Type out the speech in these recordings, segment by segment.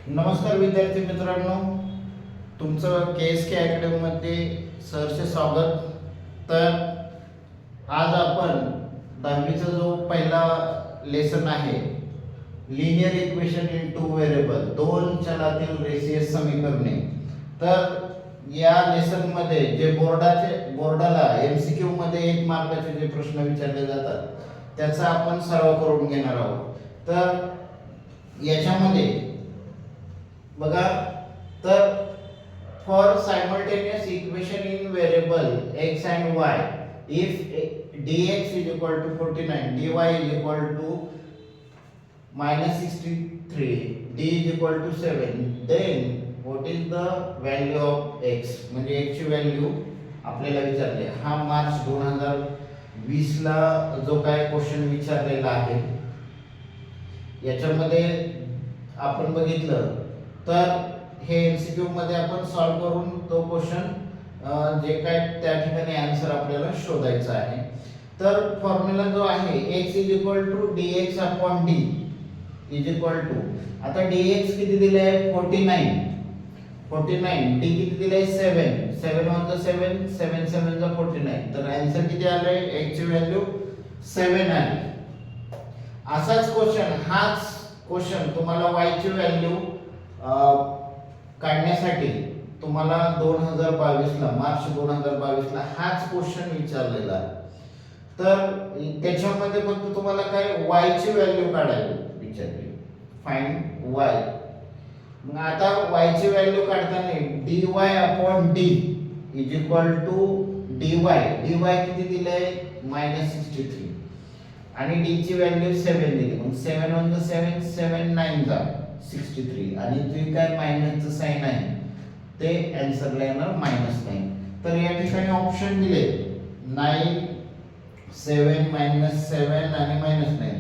नमस्कार विद्यार्थी मित्रांनो, तुमचं KSK अकॅडमीमध्ये सहर्ष स्वागत। तर आज आपण 10वीचा जो पहिला लेसन आहे, linear equation in two variable, दोन चलातील रेषीय समीकरणे। तर या लेसन मध्ये जे बोर्डाला MCQ मध्ये 1 मार्काचे जे प्रश्न विचारले जातात त्याचा आपण सराव करून घेणार आहोत। तर याच्यामध्ये बघा, तर for simultaneous equation in variable x and y, if dx is equal to 49, dy is equal to -63, d is equal to 7, then what is the value of x? म्हणजे x ची व्हॅल्यू आपल्याला विचारली। हा मार्च 2020 ला जो काय क्वेश्चन विचारलेला आहे, याच्यामध्ये आपण बघितलं तर हे MCQ मध्ये आपण सॉल्व करून तो क्वेश्चन जे काय त्या ठिकाणी आन्सर आपल्याला शोधायचा आहे। तर फॉर्म्युला जो आहे x = dx / d = आता dx किती दिले आहे 49, d किती दिले आहे 7, 7 * 7, 7 * 7 = 49। तर आन्सर किती आले, x ची व्हॅल्यू 7 आली। असाच हाच क्वेश्चन तुम्हाला y ची व्हॅल्यू काढण्यासाठी तुम्हाला 2022 ला मार्च 2022 ला हाच क्वेश्चन विचारलेला आहे। तर त्याच्यामध्ये फक्त तुम्हाला काय y ची व्हॅल्यू काढायला विचारली, फाइंड y। मग आता y ची व्हॅल्यू काढताना dy / d dy किती दिले -63 आणि d ची व्हॅल्यू 7 दिली। मग 7 * 7, 7 9 जा 63 आणि जे काय मायनसचं साइन आहे ते आन्सरला येणार -9। तर या ठिकाणी ऑप्शन दिले 9, 7, -7 आणि -9।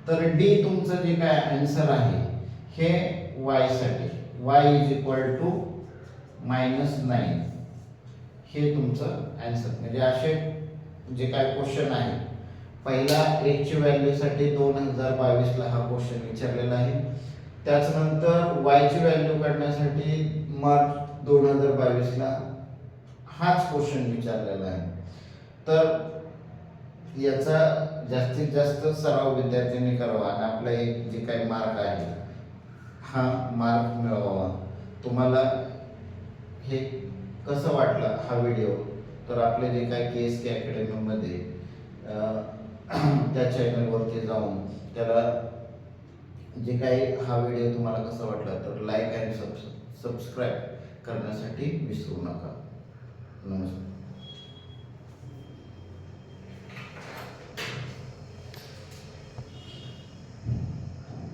तर डी तुमचं जे काय आन्सर आहे हे y साठी y = -9 हे तुमचं आन्सर। म्हणजे असे जे काय क्वेश्चन आहे, पहिला x ची व्हॅल्यू साठी 2022 ला हा क्वेश्चन विचारलेला आहे। त्यानंतर y ची व्हॅल्यू काढण्यासाठी मार्च 2022 ला हाच क्वेश्चन विचारलेला आहे। तर याचा जास्तीत जास्त सराव विद्यार्थ्यांनी करावा आणि आपला एक जे काही मार्क आहे हा मार्क मिळवावा। तुम्हाला हे कसं वाटलं हा व्हिडिओ, तर आपले जे काही KSK अकॅडमी मध्ये त्या चॅनलवरती जाऊन त्याला जे काही हा व्हिडिओ तुम्हाला कसा वाटला तर लाईक आणि सबस्क्राईब करण्यासाठी विसरू नका। नमस्कार।